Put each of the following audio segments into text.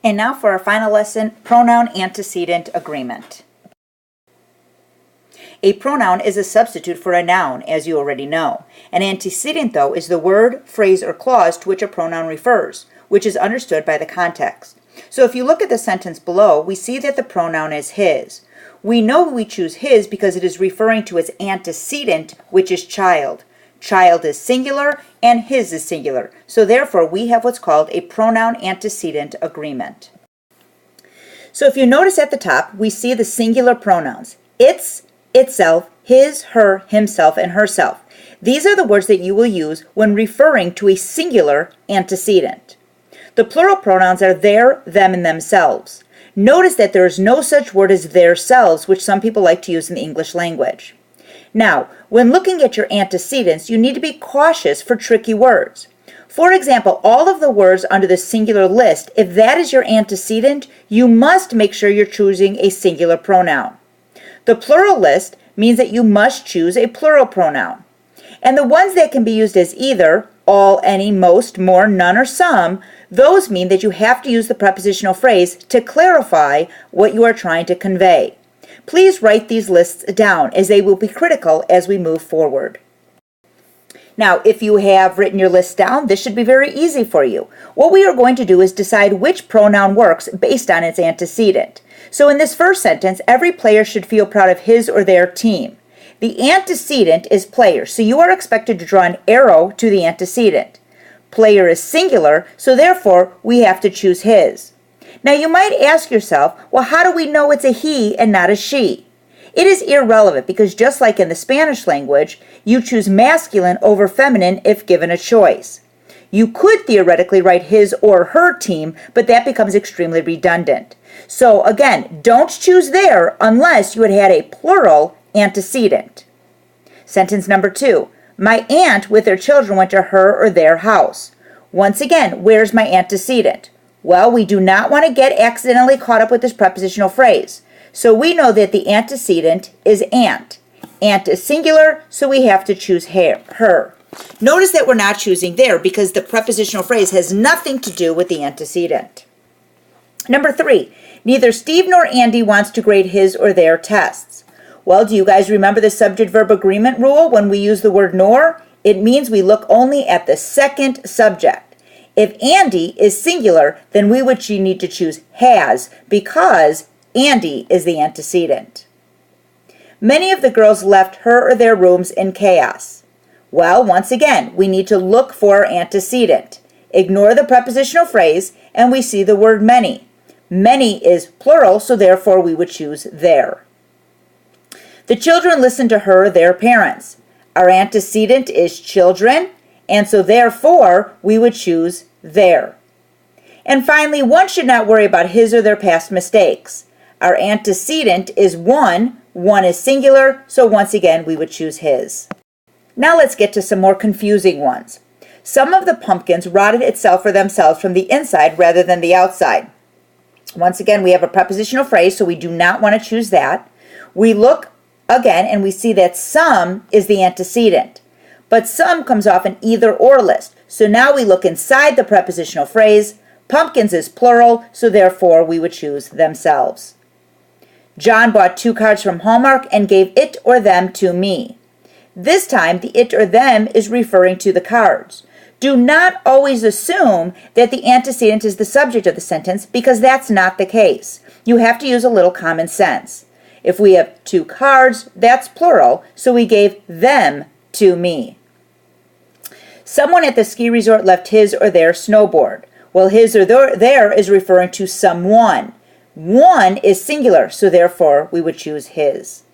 And now for our final lesson, pronoun antecedent agreement. A pronoun is a substitute for a noun, as you already know. An antecedent, though, is the word, phrase, or clause to which a pronoun refers, which is understood by the context. So if you look at the sentence below, we see that the pronoun is his. We know we choose his because it is referring to its antecedent, which is child. Child is singular and his is singular. So therefore, we have what's called a pronoun antecedent agreement. So if you notice at the top, we see the singular pronouns. Its, itself, his, her, himself, and herself. These are the words that you will use when referring to a singular antecedent. The plural pronouns are their, them, and themselves. Notice that there is no such word as theirselves, which some people like to use in the English language. Now, when looking at your antecedents, you need to be cautious for tricky words. For example, all of the words under the singular list, if that is your antecedent, you must make sure you're choosing a singular pronoun. The plural list means that you must choose a plural pronoun. And the ones that can be used as either, all, any, most, more, none, or some, those mean that you have to use the prepositional phrase to clarify what you are trying to convey. Please write these lists down as they will be critical as we move forward. Now, if you have written your list down, this should be very easy for you. What we are going to do is decide which pronoun works based on its antecedent. So in this first sentence, every player should feel proud of his or their team. The antecedent is player, so you are expected to draw an arrow to the antecedent. Player is singular, so therefore we have to choose his. Now you might ask yourself, well, how do we know it's a he and not a she? It is irrelevant because just like in the Spanish language, you choose masculine over feminine if given a choice. You could theoretically write his or her team, but that becomes extremely redundant. So again, don't choose their unless you had had a plural antecedent. Sentence number 2. My aunt with their children went to her or their house. Once again, where's my antecedent? Well, we do not want to get accidentally caught up with this prepositional phrase. So we know that the antecedent is aunt. Aunt is singular, so we have to choose her. Notice that we're not choosing their because the prepositional phrase has nothing to do with the antecedent. Number 3, neither Steve nor Andy wants to grade his or their tests. Well, do you guys remember the subject-verb agreement rule when we use the word nor? It means we look only at the second subject. If Andy is singular, then we would need to choose has because Andy is the antecedent. Many of the girls left her or their rooms in chaos. Well, once again, we need to look for our antecedent. Ignore the prepositional phrase, and we see the word many. Many is plural, so therefore we would choose their. The children listened to her or their parents. Our antecedent is children, and so therefore we would choose their. And finally, one should not worry about his or their past mistakes. Our antecedent is one is singular, so once again we would choose his. Now let's get to some more confusing ones. Some of the pumpkins rotted itself or themselves from the inside rather than the outside. Once again, we have a prepositional phrase, so we do not want to choose that. We look again and we see that some is the antecedent, but some comes off an either or list. So now we look inside the prepositional phrase. Pumpkins is plural, so therefore we would choose themselves. John bought 2 cards from Hallmark and gave it or them to me. This time, the it or them is referring to the cards. Do not always assume that the antecedent is the subject of the sentence because that's not the case. You have to use a little common sense. If we have 2 cards, that's plural, so we gave them to me. Someone at the ski resort left his or their snowboard. Well, his or their is referring to someone. One is singular, so therefore we would choose his.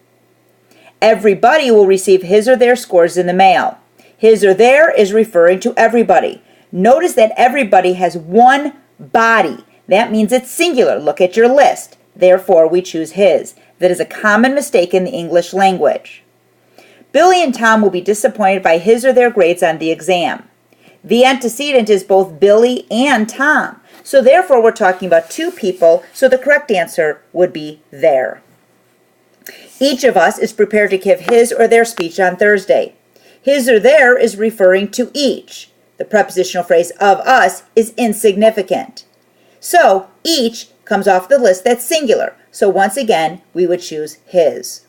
Everybody will receive his or their scores in the mail. His or their is referring to everybody. Notice that everybody has one body. That means it's singular. Look at your list. Therefore, we choose his. That is a common mistake in the English language. Billy and Tom will be disappointed by his or their grades on the exam. The antecedent is both Billy and Tom. So therefore, we're talking about 2 people, so the correct answer would be their. Each of us is prepared to give his or their speech on Thursday. His or their is referring to each. The prepositional phrase of us is insignificant. So each comes off the list that's singular. So once again, we would choose his.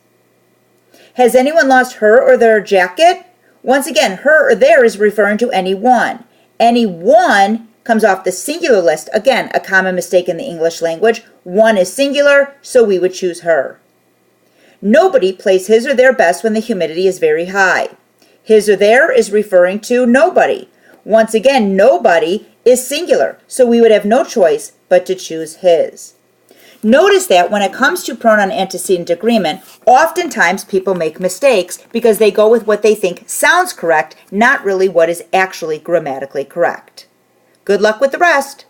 Has anyone lost her or their jacket? Once again, her or their is referring to any one. Any one comes off the singular list. Again, a common mistake in the English language. One is singular, so we would choose her. Nobody plays his or their best when the humidity is very high. His or their is referring to nobody. Once again, nobody is singular, so we would have no choice but to choose his. Notice that when it comes to pronoun antecedent agreement, oftentimes people make mistakes because they go with what they think sounds correct, not really what is actually grammatically correct. Good luck with the rest.